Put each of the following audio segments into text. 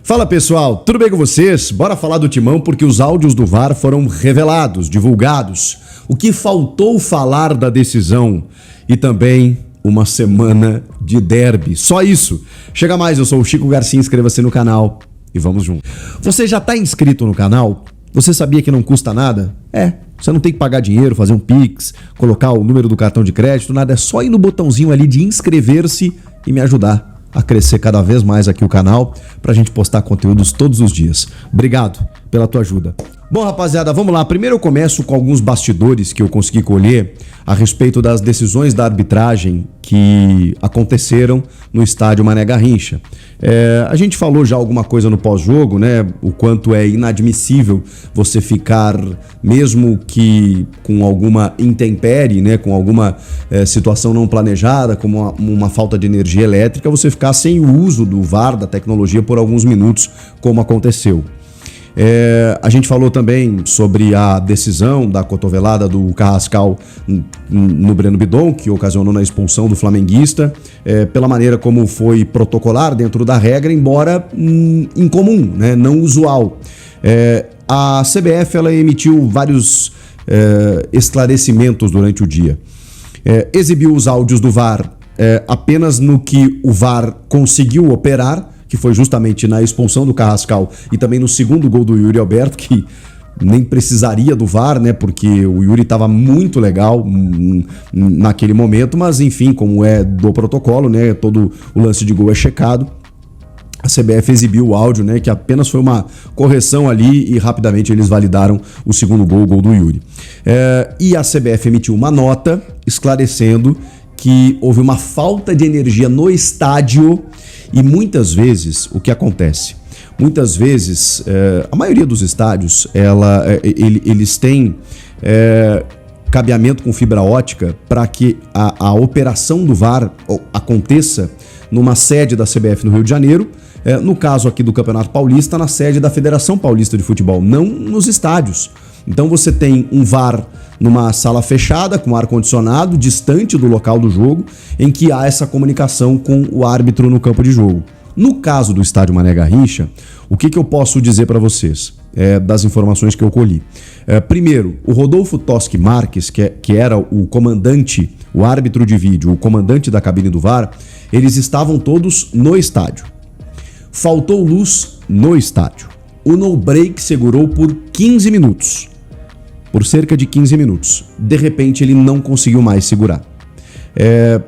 Fala pessoal, tudo bem com vocês? Bora falar do Timão porque os áudios do VAR foram revelados, divulgados. O que faltou falar da decisão e também uma semana de derby. Só isso. Chega mais, eu sou o Chico Garcia, inscreva-se no canal e vamos junto. Você já está inscrito no canal? Você sabia que não custa nada? Você não tem que pagar dinheiro, fazer um Pix, colocar o número do cartão de crédito, nada. É só ir no botãozinho ali de inscrever-se e me ajudar a crescer cada vez mais aqui o canal pra gente postar conteúdos todos os dias. Obrigado pela tua ajuda. Bom, rapaziada, vamos lá. Primeiro eu começo com alguns bastidores que eu consegui colher a respeito das decisões da arbitragem que aconteceram no estádio Mané Garrincha. A gente falou já alguma coisa no pós-jogo, né? O quanto é inadmissível você ficar, mesmo que com alguma intempérie, né? Com alguma situação não planejada, como uma falta de energia elétrica, você ficar sem o uso do VAR, da tecnologia, por alguns minutos, como aconteceu. A gente falou também sobre a decisão da cotovelada do Carrascal no Breno Bidon, que ocasionou na expulsão do flamenguista, pela maneira como foi protocolar dentro da regra, embora incomum, né, não usual. A CBF ela emitiu vários esclarecimentos durante o dia. Exibiu os áudios do VAR apenas no que o VAR conseguiu operar, que foi justamente na expulsão do Carrascal e também no segundo gol do Yuri Alberto, que nem precisaria do VAR, né? Porque o Yuri estava muito legal naquele momento, mas enfim, como é do protocolo, né? Todo o lance de gol é checado. A CBF exibiu o áudio, né? Que apenas foi uma correção ali e rapidamente eles validaram o segundo gol, o gol do Yuri. E a CBF emitiu uma nota esclarecendo que houve uma falta de energia no estádio. E muitas vezes, o que acontece? Muitas vezes, a maioria dos estádios, eles têm cabeamento com fibra ótica para que a operação do VAR aconteça numa sede da CBF no Rio de Janeiro, no caso aqui do Campeonato Paulista, na sede da Federação Paulista de Futebol, não nos estádios. Então você tem um VAR numa sala fechada, com ar-condicionado, distante do local do jogo, em que há essa comunicação com o árbitro no campo de jogo. No caso do estádio Mané Garrincha, o que eu posso dizer para vocês das informações que eu colhi? Primeiro, o Rodolfo Toschi Marques, que era o comandante, o árbitro de vídeo, o comandante da cabine do VAR, eles estavam todos no estádio. Faltou luz no estádio. O no-break segurou por 15 minutos. Por cerca de 15 minutos. De repente ele não conseguiu mais segurar.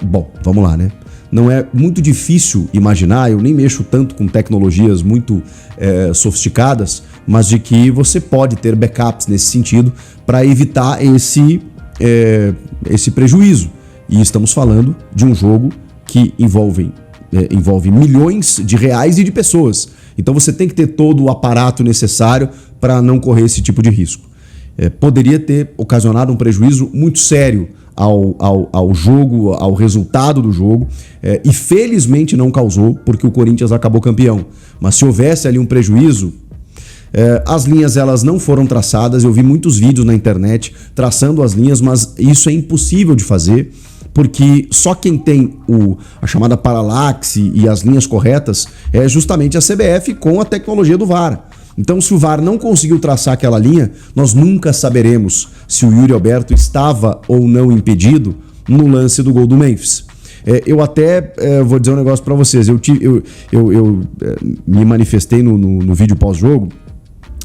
Bom, vamos lá, né? Não é muito difícil imaginar, eu nem mexo tanto com tecnologias muito sofisticadas, mas de que você pode ter backups nesse sentido para evitar esse prejuízo. E estamos falando de um jogo que envolve milhões de reais e de pessoas. Então você tem que ter todo o aparato necessário para não correr esse tipo de risco. Poderia ter ocasionado um prejuízo muito sério ao jogo, ao resultado do jogo, e felizmente não causou, porque o Corinthians acabou campeão. Mas se houvesse ali um prejuízo, as linhas elas não foram traçadas. Eu vi muitos vídeos na internet traçando as linhas, mas isso é impossível de fazer, porque só quem tem a chamada paralaxe e as linhas corretas é justamente a CBF com a tecnologia do VAR. Então, se o VAR não conseguiu traçar aquela linha, nós nunca saberemos se o Yuri Alberto estava ou não impedido no lance do gol do Memphis. Eu até vou dizer um negócio para vocês. Eu me manifestei no vídeo pós-jogo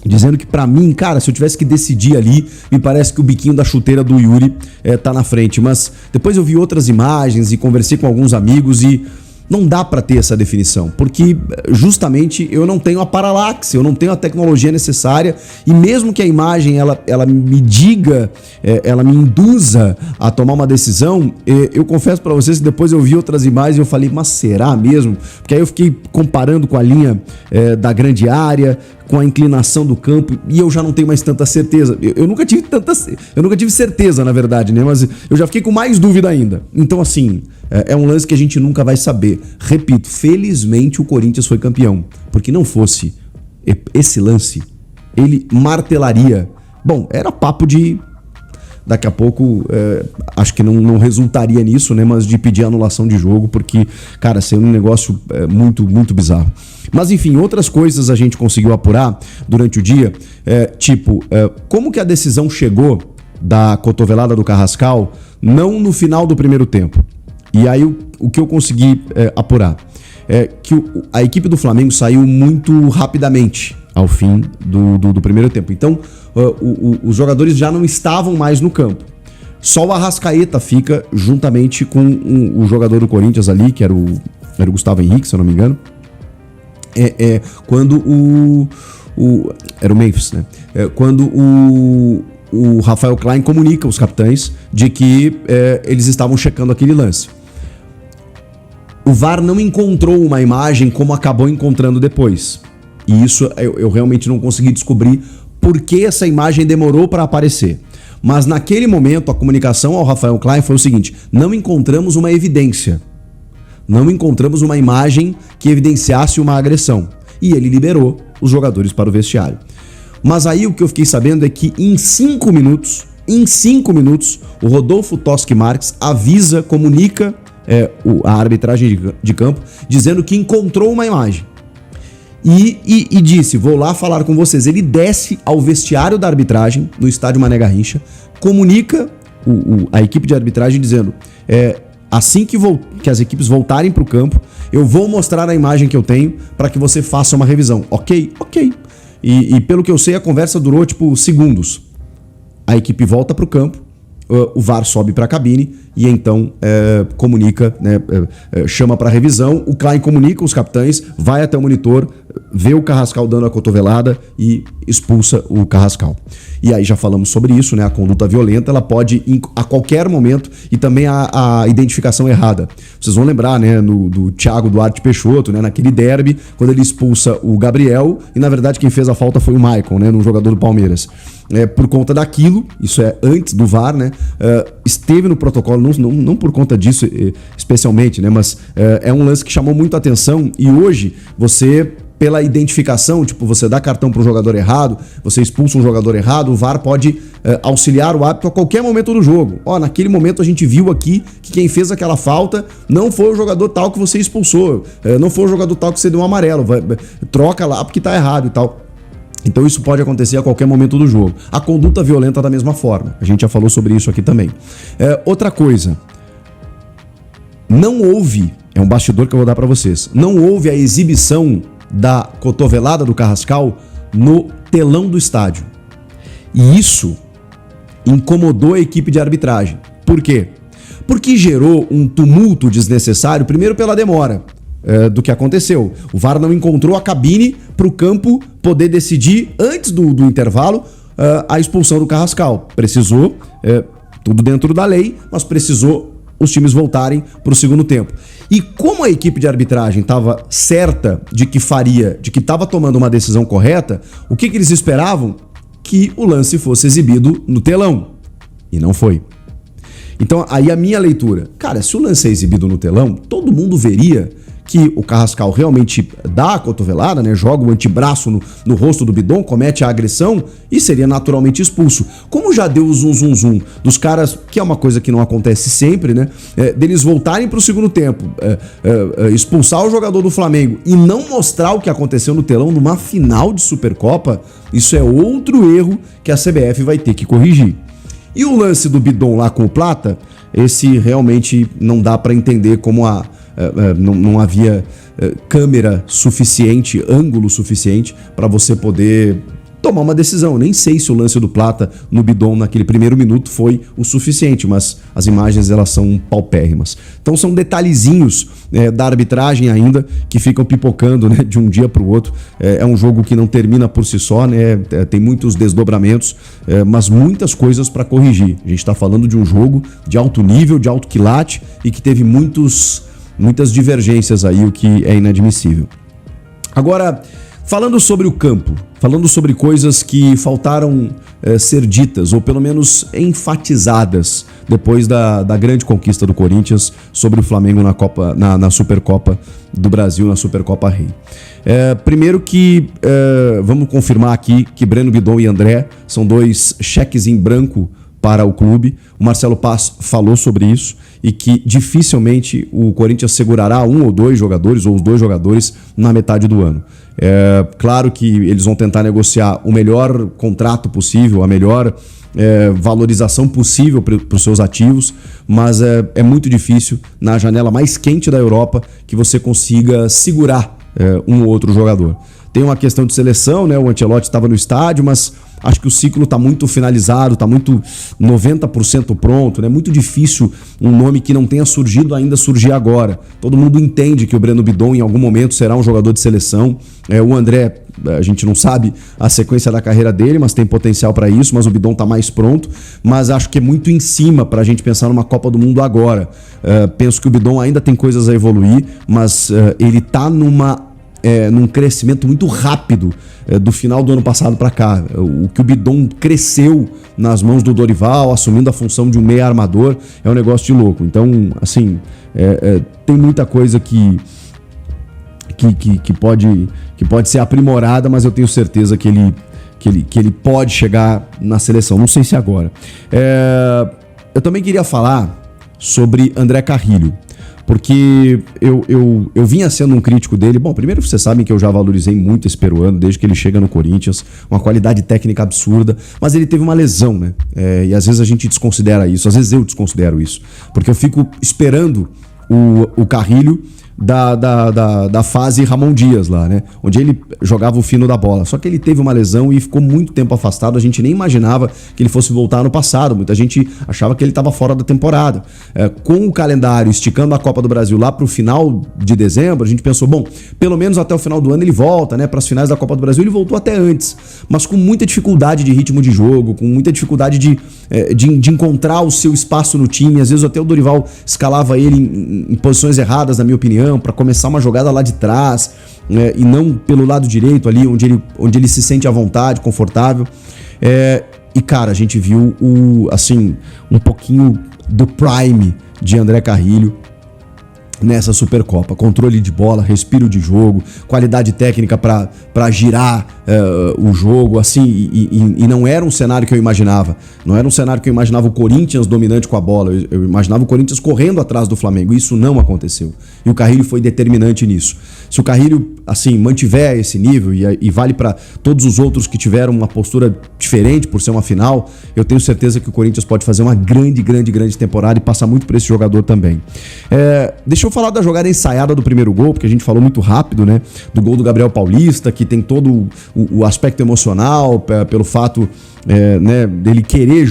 dizendo que pra mim, cara, se eu tivesse que decidir ali, me parece que o biquinho da chuteira do Yuri tá na frente. Mas depois eu vi outras imagens e conversei com alguns amigos e não dá para ter essa definição, porque justamente eu não tenho a paralaxe, eu não tenho a tecnologia necessária, e mesmo que a imagem ela me diga, ela me induza a tomar uma decisão, eu confesso para vocês que depois eu vi outras imagens e eu falei, mas será mesmo? Porque aí eu fiquei comparando com a linha da grande área, com a inclinação do campo, e eu já não tenho mais tanta certeza. Eu nunca tive certeza, na verdade, né? Mas eu já fiquei com mais dúvida ainda. Então, assim, é um lance que a gente nunca vai saber. Repito, felizmente o Corinthians foi campeão, porque não fosse esse lance, ele martelaria. Bom, era papo de... Daqui a pouco, acho que não resultaria nisso, né? Mas de pedir anulação de jogo, porque, cara, seria um negócio muito, muito bizarro. Mas enfim, outras coisas a gente conseguiu apurar durante o dia, como que a decisão chegou da cotovelada do Carrascal não no final do primeiro tempo. E aí o que eu consegui apurar é que a equipe do Flamengo saiu muito rapidamente ao fim do primeiro tempo. Então, os jogadores já não estavam mais no campo. Só o Arrascaeta fica juntamente com o jogador do Corinthians ali, que era o Gustavo Henrique, se eu não me engano. Quando era o Memphis, né? Quando o Rafael Klein comunica aos capitães de que eles estavam checando aquele lance. O VAR não encontrou uma imagem como acabou encontrando depois. E isso eu realmente não consegui descobrir por que essa imagem demorou para aparecer. Mas naquele momento a comunicação ao Rafael Klein foi o seguinte: não encontramos uma evidência. Não encontramos uma imagem que evidenciasse uma agressão. E ele liberou os jogadores para o vestiário. Mas aí o que eu fiquei sabendo é que em 5 minutos, o Rodolfo Toschi Marques comunica a arbitragem de campo, dizendo que encontrou uma imagem. E disse, vou lá falar com vocês. Ele desce ao vestiário da arbitragem, no estádio Mané Garrincha, comunica a equipe de arbitragem dizendo, assim que as equipes voltarem para o campo, eu vou mostrar a imagem que eu tenho para que você faça uma revisão. Ok? Ok. E pelo que eu sei, a conversa durou segundos. A equipe volta para o campo, o VAR sobe para a cabine e então comunica, né, chama para revisão. O Klein comunica os capitães, vai até o monitor, vê o Carrascal dando a cotovelada e expulsa o Carrascal. E aí já falamos sobre isso, né? A conduta violenta, ela pode a qualquer momento, e também a identificação errada. Vocês vão lembrar, né, do Thiago Duarte Peixoto, né, naquele derby, quando ele expulsa o Gabriel e na verdade quem fez a falta foi o Maicon, né, no jogador do Palmeiras. Por conta daquilo, isso é antes do VAR, né, esteve no protocolo, não por conta disso especialmente, né, mas é um lance que chamou muito a atenção. E hoje você, pela identificação, você dá cartão para o jogador errado, você expulsa um jogador errado, o VAR pode auxiliar o árbitro a qualquer momento do jogo. Naquele momento a gente viu aqui que quem fez aquela falta não foi o jogador tal que você expulsou, não foi o jogador tal que você deu um amarelo, troca lá porque tá errado e tal. Então isso pode acontecer a qualquer momento do jogo. A conduta violenta da mesma forma. A gente já falou sobre isso aqui também. Outra coisa. Não houve, é um bastidor que eu vou dar para vocês, não houve a exibição da cotovelada do Carrascal no telão do estádio. E isso incomodou a equipe de arbitragem. Por quê? Porque gerou um tumulto desnecessário, primeiro pela demora do que aconteceu. O VAR não encontrou a cabine para o campo poder decidir antes do intervalo a expulsão do Carrascal. Precisou, tudo dentro da lei, mas precisou os times voltarem para o segundo tempo. E como a equipe de arbitragem estava certa de que estava tomando uma decisão correta, o que eles esperavam? Que o lance fosse exibido no telão. E não foi. Então aí a minha leitura, cara, se o lance é exibido no telão, todo mundo veria que o Carrascal realmente dá a cotovelada, né, joga o antebraço no rosto do Bidon, comete a agressão e seria naturalmente expulso. Como já deu o zum dos caras, que é uma coisa que não acontece sempre, né, deles voltarem para o segundo tempo, expulsar o jogador do Flamengo e não mostrar o que aconteceu no telão numa final de Supercopa, isso é outro erro que a CBF vai ter que corrigir. E o lance do Bidon lá com o Plata, esse realmente não dá para entender como não havia câmera suficiente, ângulo suficiente para você poder tomar uma decisão. Nem sei se o lance do Plata no Bidon naquele primeiro minuto foi o suficiente, mas as imagens elas são paupérrimas. Então são detalhezinhos da arbitragem ainda que ficam pipocando, né, de um dia para o outro. É um jogo que não termina por si só, né, tem muitos desdobramentos, mas muitas coisas para corrigir. A gente está falando de um jogo de alto nível, de alto quilate e que teve muitas divergências aí, o que é inadmissível. Agora, falando sobre o campo, falando sobre coisas que faltaram ser ditas, ou pelo menos enfatizadas, depois da grande conquista do Corinthians sobre o Flamengo na Supercopa do Brasil, na Supercopa Rei. Primeiro que, vamos confirmar aqui que Breno Bidon e André são dois cheques em branco para o clube. O Marcelo Paz falou sobre isso e que dificilmente o Corinthians segurará um ou dois jogadores, ou os dois jogadores, na metade do ano. Claro que eles vão tentar negociar o melhor contrato possível, a melhor valorização possível para os seus ativos, mas é muito difícil, na janela mais quente da Europa, que você consiga segurar um ou outro jogador. Tem uma questão de seleção, né? O Ancelotti estava no estádio, mas acho que o ciclo está muito finalizado, está muito 90% pronto, né? Muito difícil um nome que não tenha surgido ainda surgir agora. Todo mundo entende que o Breno Bidon em algum momento será um jogador de seleção. O André, a gente não sabe a sequência da carreira dele, mas tem potencial para isso, mas o Bidon está mais pronto. Mas acho que é muito em cima para a gente pensar numa Copa do Mundo agora. Penso que o Bidon ainda tem coisas a evoluir, mas ele está num crescimento muito rápido do final do ano passado para cá. O que o Bidon cresceu nas mãos do Dorival, assumindo a função de um meia armador, é um negócio de louco. Então, assim, tem muita coisa que pode ser aprimorada, mas eu tenho certeza que ele pode chegar na seleção. Não sei se agora. Eu também queria falar sobre André Carrilho, porque eu vinha sendo um crítico dele. Bom, primeiro vocês sabem que eu já valorizei muito esse peruano desde que ele chega no Corinthians, uma qualidade técnica absurda, mas ele teve uma lesão, né? E às vezes a gente desconsidera isso, às vezes eu desconsidero isso, porque eu fico esperando o Carrilho da fase Ramon Dias lá, né? Onde ele jogava o fino da bola. Só que ele teve uma lesão e ficou muito tempo afastado. A gente nem imaginava que ele fosse voltar no passado. Muita gente achava que ele estava fora da temporada. Com o calendário esticando a Copa do Brasil lá para o final de dezembro, a gente pensou, bom, pelo menos até o final do ano ele volta, né? Para as finais da Copa do Brasil ele voltou até antes, mas com muita dificuldade de ritmo de jogo, com muita dificuldade de encontrar o seu espaço no time. Às vezes até o Dorival escalava ele em posições erradas, na minha opinião, para começar uma jogada lá de trás, e não pelo lado direito ali, onde ele se sente à vontade, confortável. E cara, a gente viu um pouquinho do prime de André Carrilho nessa Supercopa. Controle de bola, respiro de jogo, qualidade técnica para girar o jogo, assim, e não era um cenário que eu imaginava. Não era um cenário que eu imaginava o Corinthians dominante com a bola. Eu imaginava o Corinthians correndo atrás do Flamengo. Isso não aconteceu. E o Carrilho foi determinante nisso. Se o Carrilho, assim, mantiver esse nível, e vale para todos os outros que tiveram uma postura diferente por ser uma final, eu tenho certeza que o Corinthians pode fazer uma grande temporada e passar muito por esse jogador também. Deixa eu falar da jogada ensaiada do primeiro gol, porque a gente falou muito rápido, né? Do gol do Gabriel Paulista, que tem todo o aspecto emocional, pelo fato dele querer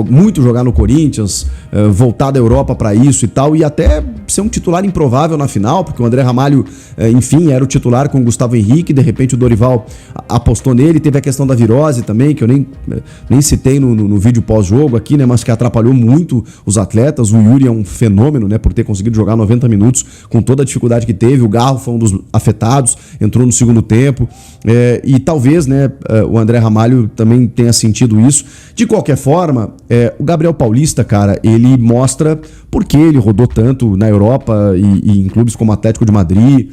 muito jogar no Corinthians, voltar da Europa para isso e tal, e até ser um titular improvável na final, porque o André Ramalho, enfim, era o titular com o Gustavo Henrique. De repente o Dorival apostou nele. Teve a questão da virose também, que eu nem citei no vídeo pós-jogo aqui, né, mas que atrapalhou muito os atletas. O Yuri é um fenômeno, né, por ter conseguido jogar 90 minutos com toda a dificuldade que teve. O Garro foi um dos afetados, entrou no segundo tempo, e talvez, né, o André Ramalho também tenha sentido isso. De qualquer forma, o Gabriel Paulista, cara, ele mostra por que ele rodou tanto na Europa e em clubes como Atlético de Madrid.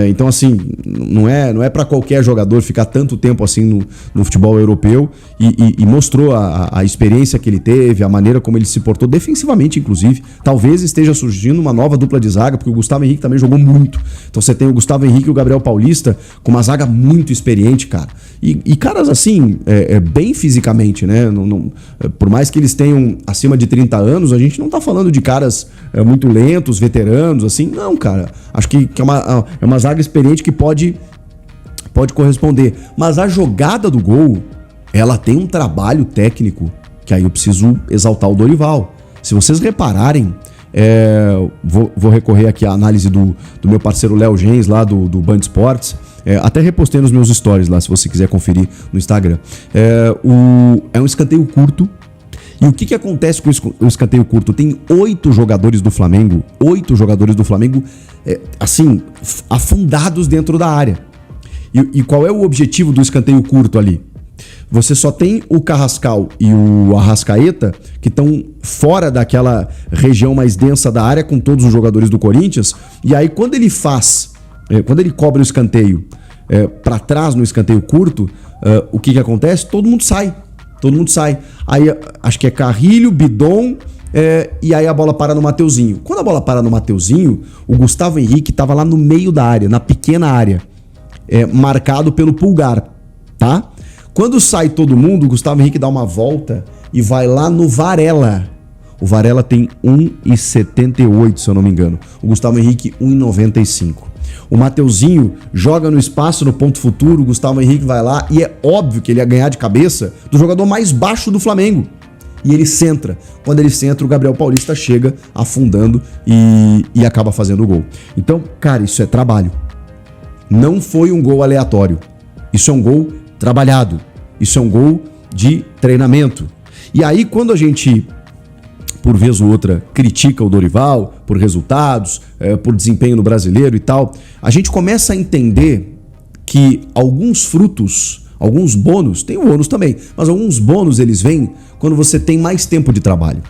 Então, assim, não é para qualquer jogador ficar tanto tempo assim no futebol europeu, e mostrou a experiência que ele teve, a maneira como ele se portou defensivamente, inclusive. Talvez esteja surgindo uma nova dupla de zaga, porque o Gustavo Henrique também jogou muito. Então você tem o Gustavo Henrique e o Gabriel Paulista com uma zaga muito experiente, cara. E caras assim, bem fisicamente, né? Por mais que eles tenham acima de 30 anos, a gente não tá falando de caras muito lentos, veteranos, assim. Não, cara. Acho que é uma zaga experiente que pode corresponder. Mas a jogada do gol, ela tem um trabalho técnico que aí eu preciso exaltar o Dorival. Se vocês repararem, vou recorrer aqui à análise do meu parceiro Léo Gens, lá do Band Esportes. Até repostei nos meus stories lá, se você quiser conferir no Instagram. É um escanteio curto. E o que acontece com o escanteio curto? Tem 8 jogadores do Flamengo, assim, afundados dentro da área. E qual é o objetivo do escanteio curto ali? Você só tem o Carrascal e o Arrascaeta, que estão fora daquela região mais densa da área, com todos os jogadores do Corinthians. E aí, quando ele cobre o escanteio para trás no escanteio curto, o que acontece? Todo mundo sai todo mundo sai. Aí acho que é Carrilho, Bidon, e aí a bola para no Mateuzinho. Quando a bola para no Mateuzinho, o Gustavo Henrique estava lá no meio da área, na pequena área, marcado pelo Pulgar, tá? Quando sai todo mundo, o Gustavo Henrique dá uma volta e vai lá no Varela. O Varela tem 1,78, se eu não me engano. O Gustavo Henrique, 1,95. O Mateuzinho joga no espaço, no ponto futuro, o Gustavo Henrique vai lá e é óbvio que ele ia ganhar de cabeça do jogador mais baixo do Flamengo. E ele centra. Quando ele centra, o Gabriel Paulista chega afundando e acaba fazendo o gol. Então, cara, isso é trabalho. Não foi um gol aleatório. Isso é um gol trabalhado. Isso é um gol de treinamento. E aí, quando a gente, por vez ou outra, critica o Dorival por resultados, por desempenho no Brasileiro e tal, a gente começa a entender que alguns frutos, alguns bônus, tem o ônus também, mas alguns bônus eles vêm quando você tem mais tempo de trabalho.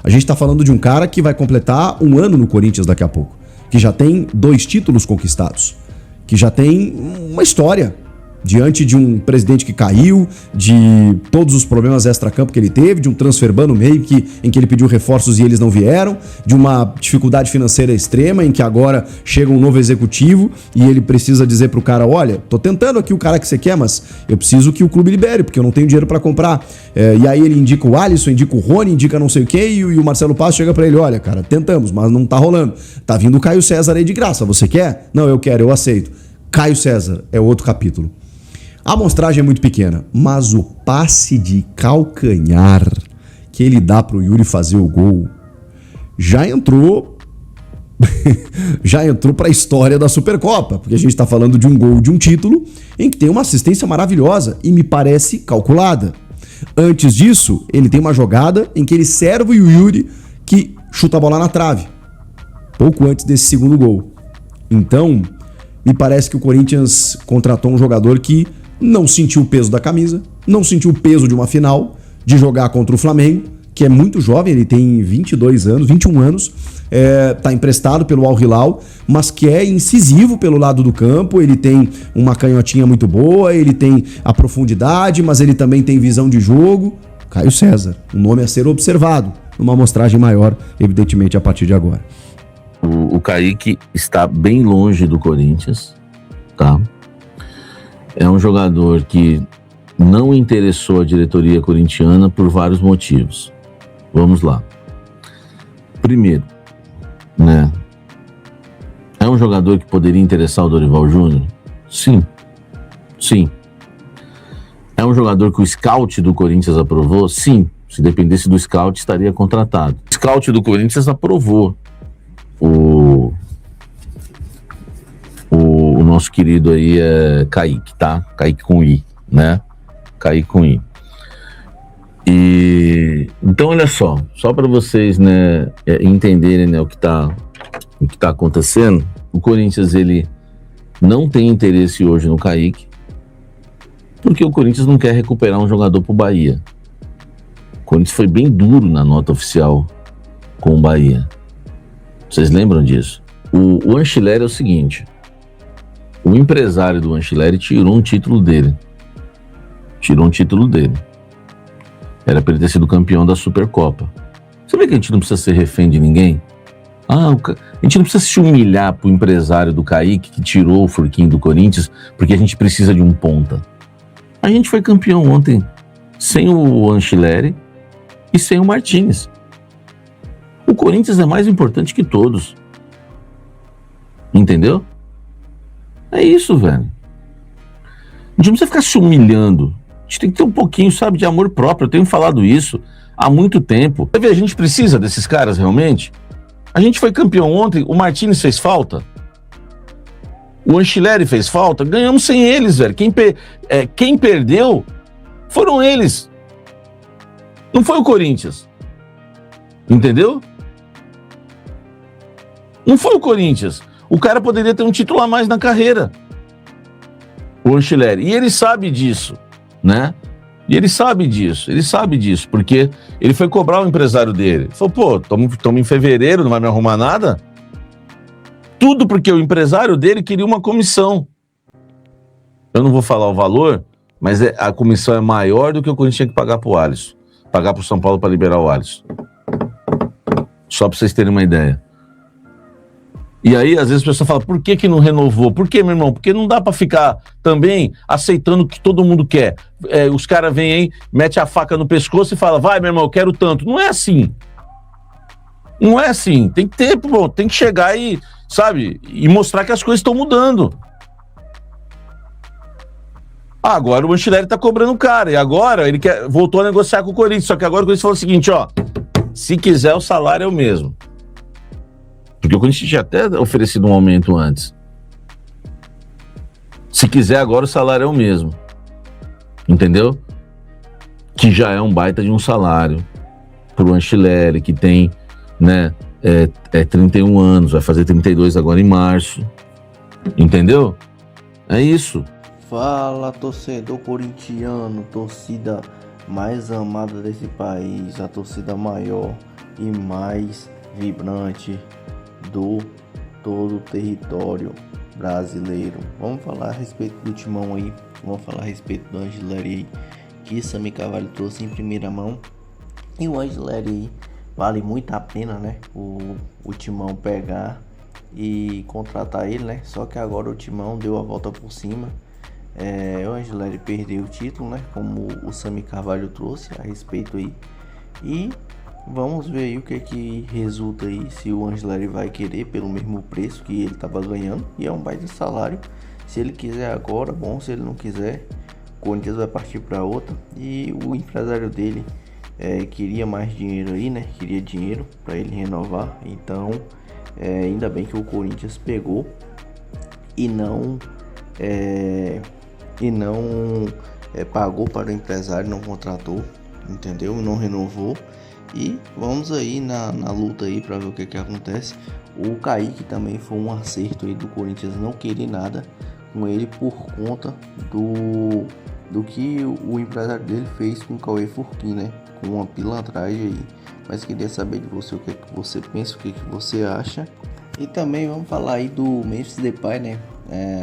A gente está falando de um cara que vai completar 1 ano no Corinthians daqui a pouco, que já tem 2 títulos conquistados, que já tem uma história diante de um presidente que caiu, de todos os problemas extra-campo que ele teve, de um transfer ban no meio em que ele pediu reforços e eles não vieram, de uma dificuldade financeira extrema em que agora chega um novo executivo e ele precisa dizer pro cara, olha, tô tentando aqui o cara que você quer, mas eu preciso que o clube libere, porque eu não tenho dinheiro para comprar. E aí ele indica o Alisson, indica o Rony, indica não sei o quê, e o Marcelo Passo chega para ele, olha, cara, tentamos, mas não tá rolando. Tá vindo o Caio César aí de graça, você quer? Não, eu quero, eu aceito. Caio César é outro capítulo. A amostragem é muito pequena, mas o passe de calcanhar que ele dá pro Yuri fazer o gol já entrou para a história da Supercopa, porque a gente está falando de um gol de um título em que tem uma assistência maravilhosa e me parece calculada. Antes disso, ele tem uma jogada em que ele serve o Yuri que chuta a bola na trave, pouco antes desse segundo gol. Então, me parece que o Corinthians contratou um jogador que não sentiu o peso da camisa, não sentiu o peso de uma final, de jogar contra o Flamengo, que é muito jovem, ele tem 22 anos, 21 anos, tá emprestado pelo Al Hilal, mas que é incisivo pelo lado do campo, ele tem uma canhotinha muito boa, ele tem a profundidade, mas ele também tem visão de jogo. Caio César, um nome a ser observado, numa amostragem maior, evidentemente, a partir de agora. O Kaique está bem longe do Corinthians, tá? É um jogador que não interessou a diretoria corintiana por vários motivos. Vamos lá. Primeiro, né? É um jogador que poderia interessar o Dorival Júnior? Sim. Sim. É um jogador que o scout do Corinthians aprovou? Sim. Se dependesse do scout, estaria contratado. O scout do Corinthians aprovou o nosso querido aí é Kaique, tá? Kaique com I, né? Kaique com I. E então, olha só para vocês, né, entenderem, né, o que tá acontecendo. O Corinthians, ele não tem interesse hoje no Kaique, porque o Corinthians não quer recuperar um jogador pro Bahia. O Corinthians foi bem duro na nota oficial com o Bahia. Vocês lembram disso? O Anchileri é o seguinte: o empresário do Anchileri tirou um título dele. Era para ele ter sido campeão da Supercopa. Você vê que a gente não precisa ser refém de ninguém? A gente não precisa se humilhar pro empresário do Kaique que tirou o Furquinho do Corinthians porque a gente precisa de um ponta. A gente foi campeão ontem sem o Anchileri e sem o Martínez. O Corinthians é mais importante que todos. Entendeu? É isso, velho. A gente não precisa ficar se humilhando. A gente tem que ter um pouquinho, sabe, de amor próprio. Eu tenho falado isso há muito tempo. A gente precisa desses caras realmente? A gente foi campeão ontem, o Martínez fez falta. O Anchileri fez falta. Ganhamos sem eles, velho. Quem perdeu foram eles. Não foi o Corinthians. Entendeu? Não foi o Corinthians. O cara poderia ter um título a mais na carreira. O Anchileri. E ele sabe disso, né? Ele sabe disso, porque ele foi cobrar o empresário dele. Ele falou, pô, estamos em fevereiro, não vai me arrumar nada? Tudo porque o empresário dele queria uma comissão. Eu não vou falar o valor, Mas a comissão é maior do que o Corinthians tinha que pagar pro Alisson. Pagar pro São Paulo para liberar o Alisson. Só para vocês terem uma ideia. E aí, às vezes, a pessoa fala, por que não renovou? Por que, meu irmão? Porque não dá para ficar também aceitando o que todo mundo quer. Os caras vêm aí, mete a faca no pescoço e fala, vai, meu irmão, eu quero tanto. Não é assim. Não é assim. Tem que ter, pô, tem que chegar e, sabe, e mostrar que as coisas estão mudando. Agora o Ancelotti tá cobrando o cara. E agora ele voltou a negociar com o Corinthians. Só que agora o Corinthians falou o seguinte, ó. Se quiser, o salário é o mesmo. Porque o Corinthians tinha até oferecido um aumento antes. Se quiser, agora o salário é o mesmo. Entendeu? Que já é um baita de um salário pro Ancelotti, que tem, né, 31 anos, vai fazer 32 agora em março. Entendeu? É isso. Fala, torcedor corintiano, torcida mais amada desse país, a torcida maior e mais vibrante do todo o território brasileiro. Vamos falar a respeito do Timão aí, vamos falar a respeito do Ancelotti aí, que Sami Carvalho trouxe em primeira mão. E o Ancelotti aí, vale muito a pena, né, o Timão pegar e contratar ele, né, só que agora o Timão deu a volta por cima. O Ancelotti perdeu o título, né? Como o Sami Carvalho trouxe a respeito aí. E vamos ver aí o que resulta aí, se o Ancelotti vai querer pelo mesmo preço que ele estava ganhando. E é um baita salário. Se ele quiser agora, bom. Se ele não quiser, o Corinthians vai partir para outra. E o empresário dele queria mais dinheiro aí, né? Queria dinheiro para ele renovar. Então, ainda bem que o Corinthians pegou e não pagou para o empresário, não contratou, entendeu? Não renovou. E vamos aí na luta aí para ver o que acontece. O Kaique também foi um acerto aí do Corinthians não querer nada com ele por conta do que o empresário dele fez com o Cauê Furquim, né? Com uma pilantragem aí. Mas queria saber de você o que você pensa, o que você acha. E também vamos falar aí do Memphis Depay, né?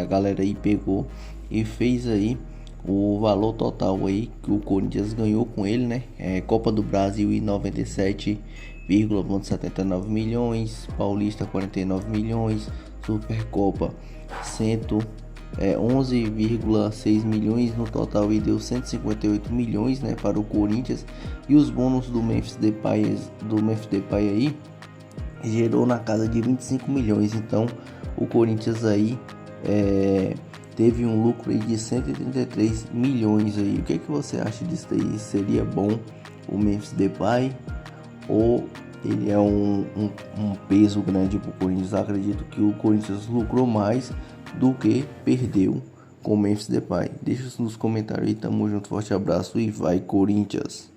A galera aí pegou e fez aí o valor total aí que o Corinthians ganhou com ele, né? Copa do Brasil em 97,79 milhões, Paulista 49 milhões, Supercopa 11,6 milhões no total e deu 158 milhões, né, para o Corinthians. E os bônus do Memphis Depay aí gerou na casa de 25 milhões. Então o Corinthians aí teve um lucro aí de 133 milhões aí. O que você acha disso aí? Seria bom o Memphis Depay ou ele é um peso grande para o Corinthians? Acredito que o Corinthians lucrou mais do que perdeu com o Memphis Depay. Deixa nos comentários aí, tamo junto, forte abraço e vai Corinthians!